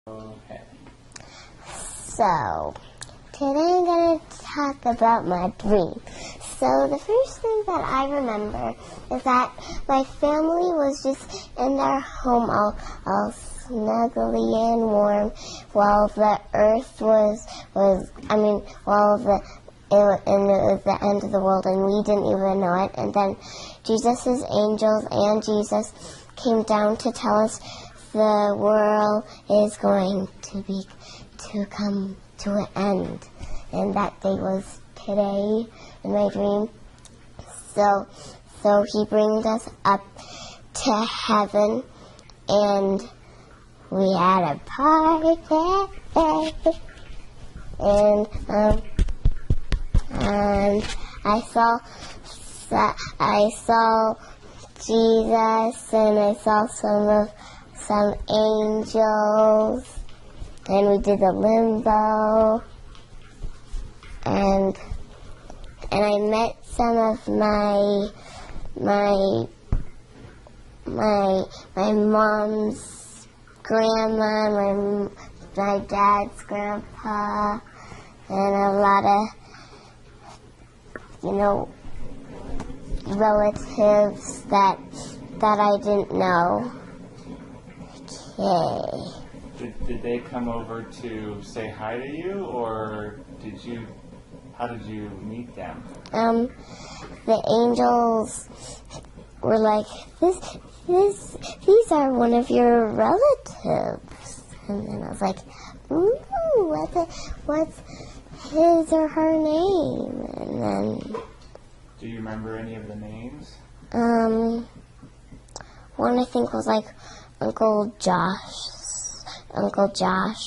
Okay. So, today I'm going to talk about my dream. So, the first thing that I remember is that my family was just in their home all snuggly and warm while the earth it was the end of the world and we didn't even know it. And then Jesus' angels and Jesus came down to tell us the world is going to come to an end. And that day was today in my dream. So he brings us up to heaven and we had a party. And I saw Jesus and I saw some angels and we did the limbo and I met some of my mom's grandma, my dad's grandpa, and a lot of relatives that I didn't know. Okay. Did they come over to say hi to you, or how did you meet them? The angels were like, these are one of your relatives. And then I was like, ooh, what's his or her name? And then... Do you remember any of the names? One I think was like Uncle Josh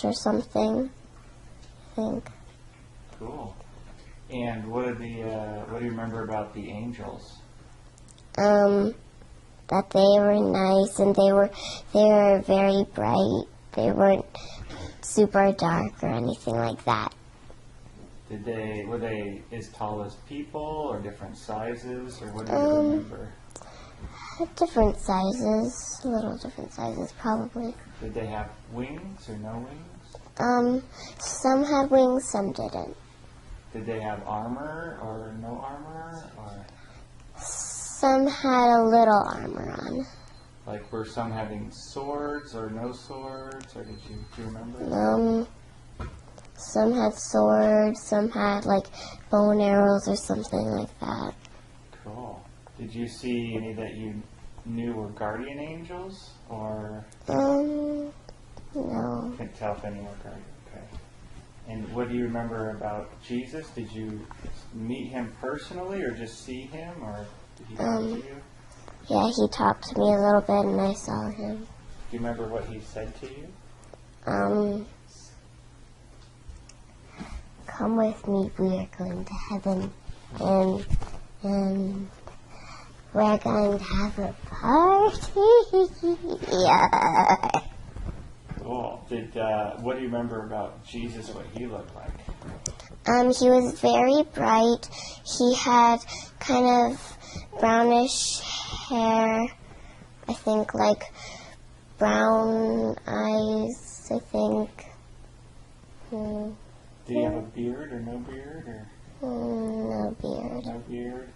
or something, I think. Cool. And what do you remember about the angels? That they were nice and they were very bright. They weren't super dark or anything like that. Were they as tall as people or different sizes, or what do you remember? Different sizes, little different sizes probably. Did they have wings or no wings? Some had wings, some didn't. Did they have armor or no armor? Or some had a little armor on. Like, were some having swords or no swords, or do you remember? Some had swords, some had like bow and arrows or something like that. Cool. Did you see any that you knew were guardian angels, or? No. Couldn't tell if any were guardian. Okay. And what do you remember about Jesus? Did you meet him personally, or just see him, or did he talk to you? Yeah, he talked to me a little bit, and I saw him. Do you remember what he said to you? Come with me, we are going to heaven, and we're going to have a party. Yeah. Cool. What do you remember about Jesus, what he looked like? He was very bright. He had kind of brownish hair, I think, like brown eyes, I think. Did he have a beard or no beard? No beard. No beard.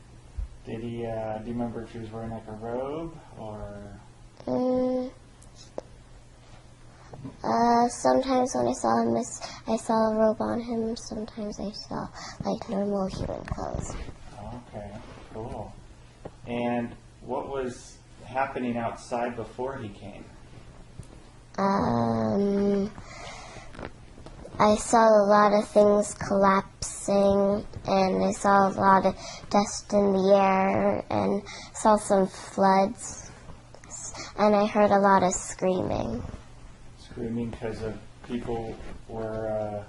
Did he? Do you remember if he was wearing like a robe or? Sometimes when I saw him, I saw a robe on him. Sometimes I saw like normal human clothes. Okay, cool. And what was happening outside before he came? I saw a lot of things collapsing, and I saw a lot of dust in the air, and saw some floods, and I heard a lot of screaming. Screaming because of people were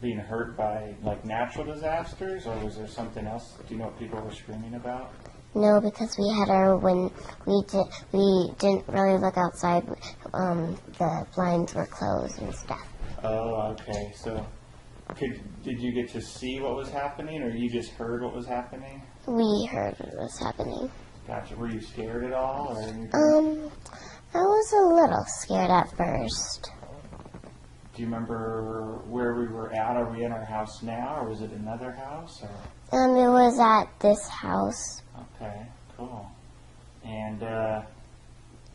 being hurt by like natural disasters, or was there something else? Do you know what people were screaming about? No, because we had our we didn't really look outside. The blinds were closed and stuff. Oh, okay. So, did you get to see what was happening, or you just heard what was happening? We heard what was happening. Gotcha. Were you scared at all, or anything? I was a little scared at first. Do you remember where we were at? Are we in our house now, or was it another house? Or? It was at this house. Okay, cool. And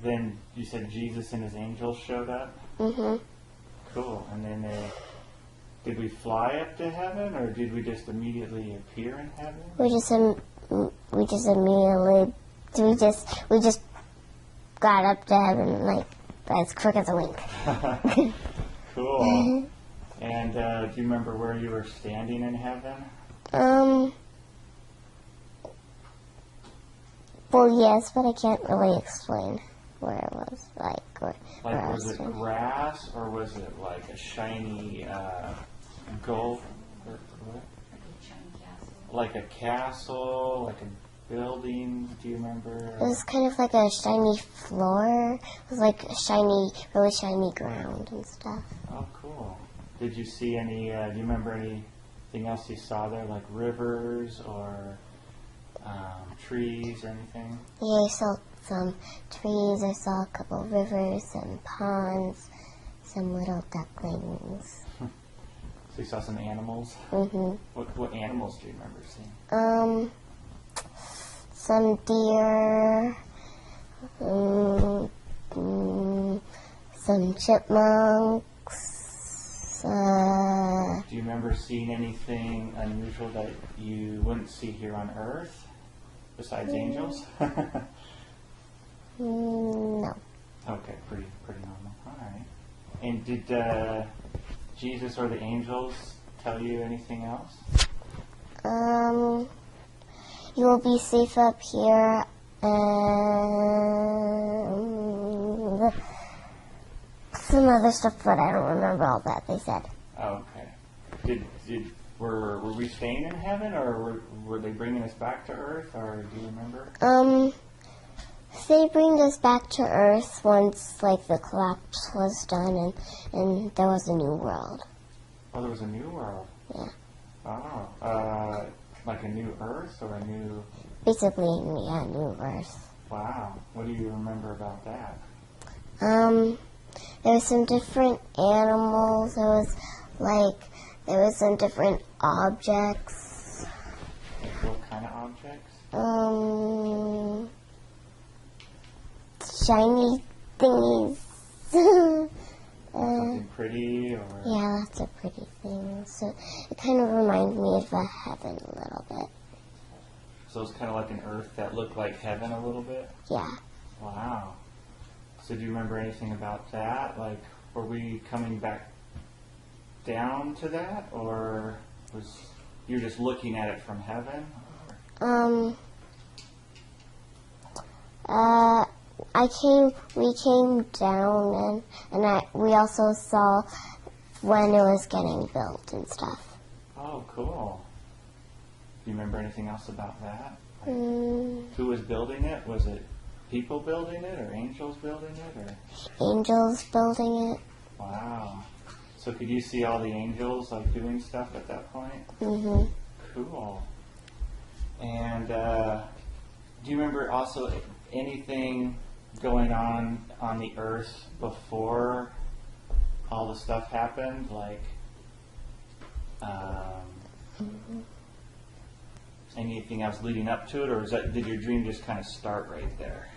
then you said Jesus and his angels showed up? Mhm. Cool. And then did we fly up to heaven, or did we just immediately appear in heaven? We just immediately we just got up to heaven like as quick as a wink. Cool. And do you remember where you were standing in heaven? Well, yes, but I can't really explain where it was. Where Was it grass, or was it like a shiny gold? What? Like a castle, like a building? Do you remember? It was kind of like a shiny floor. It was like a shiny, really shiny ground and stuff. Oh, cool. Did you see any? Do you remember anything else you saw there, like rivers or trees or anything? Yeah, I saw some trees. I saw a couple rivers, some ponds, some little ducklings. So you saw some animals? Mhm. What animals do you remember seeing? Some deer, some chipmunks. Do you remember seeing anything unusual that you wouldn't see here on Earth, besides angels? No. Okay, pretty normal. All right. And did Jesus or the angels tell you anything else? You will be safe up here, some other stuff, but I don't remember all that they said. Okay. Were we staying in heaven, or were they bringing us back to Earth, or do you remember? They bring us back to Earth once, like, the collapse was done, and there was a new world. Oh, there was a new world? Yeah. Oh. Like a new Earth, or a new... Basically, yeah, new Earth. Wow. What do you remember about that? There was some different animals. There was some different objects. Like what kind of objects? Shiny thingies. Something pretty, or... Yeah, lots of pretty things. So it kind of reminded me of heaven a little bit. So it's kind of like an Earth that looked like heaven a little bit? Yeah. Wow. So do you remember anything about that? Like, were we coming back down to that, or was you just looking at it from heaven? We came down, and we also saw when it was getting built and stuff. Oh, cool. Do you remember anything else about that? Who was building it? Was it people building it, or angels building it, or? Angels building it. Wow. So could you see all the angels like doing stuff at that point? Mhm. Cool. And do you remember also anything going on the Earth before all the stuff happened? Like anything else leading up to it, or did your dream just kind of start right there?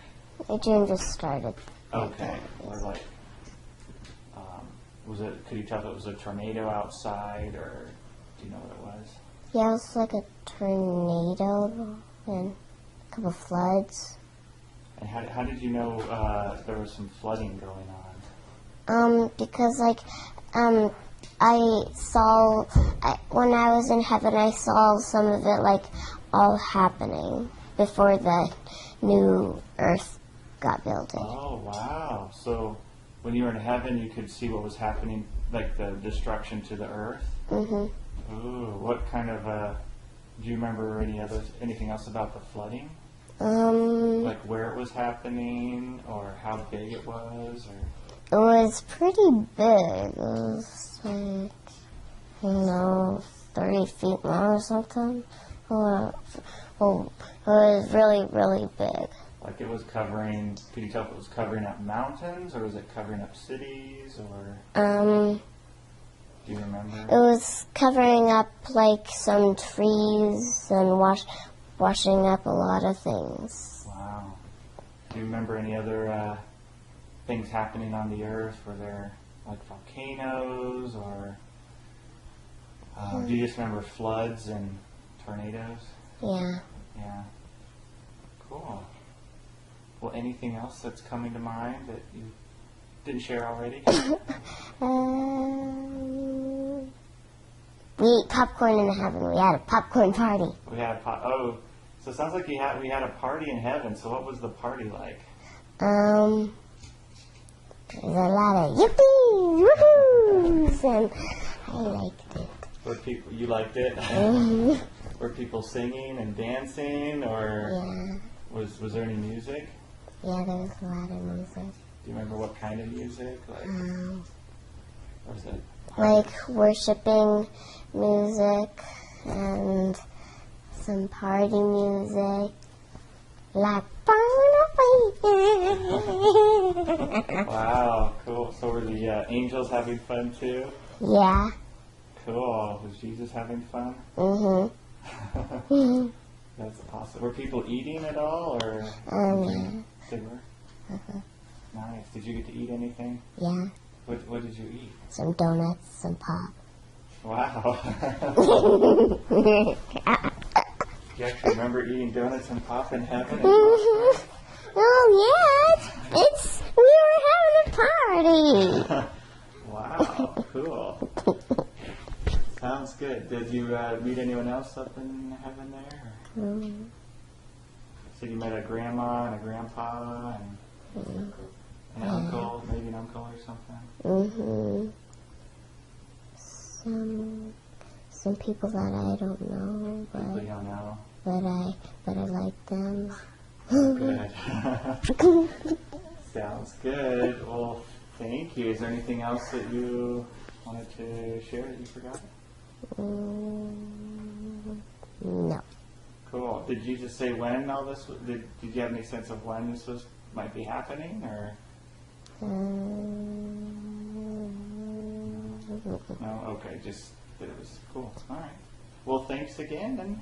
My dream just started. Okay. Or like, could you tell if it was a tornado outside, or do you know what it was? Yeah, it was like a tornado and a couple floods. And how did you know there was some flooding going on? Because when I was in heaven, I saw some of it like all happening before the new Earth got built. Oh, wow. So when you were in heaven, you could see what was happening, like the destruction to the Earth? Mhm. Ooh, what kind of, do you remember anything else about the flooding? Like where it was happening, or how big it was, or? It was pretty big. It was like, 30 feet long or something. Well, it was really, really big. Like it was covering, could you tell if it was covering up mountains, or was it covering up cities, or? Do you remember? It was covering up like some trees and washing up a lot of things. Wow. Do you remember any other things happening on the earth? Were there like volcanoes or do you just remember floods and tornadoes? Yeah. Yeah. Cool. Well, anything else that's coming to mind that you didn't share already? We ate popcorn in heaven. We had a popcorn party. We had so it sounds like we had a party in heaven. So what was the party like? There's a lot of yippies, woohoos, and I liked it. You liked it? Were people singing and dancing, or Yeah. was there any music? Yeah, there was a lot of music. Do you remember what kind of music? Like, or was it? Like worshiping music and some party music. Like Wow, cool. So were the angels having fun too? Yeah. Cool. Was Jesus having fun? Mhm. That's awesome. Were people eating at all, or? Yeah. They were. Nice. Did you get to eat anything? Yeah. What did you eat? Some donuts, some pop. Wow. You actually remember eating donuts and pop in heaven? Oh yeah, we were having a party. Wow, cool. Sounds good. Did you meet anyone else up in heaven there? So you met a grandma and a grandpa and an uncle, maybe an uncle or something? Some people that I don't know, People you don't know. but I like them. Good. Sounds good. Well, thank you. Is there anything else that you wanted to share that you forgot? No. Cool. Did you just say when all this? Did you have any sense of when this might be happening, or? No. Okay. Just that it was cool. All right. Well, thanks again, and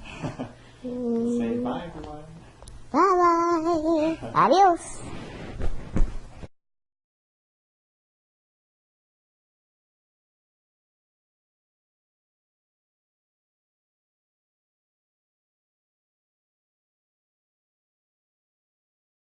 say bye, everyone. Bye bye. Adios.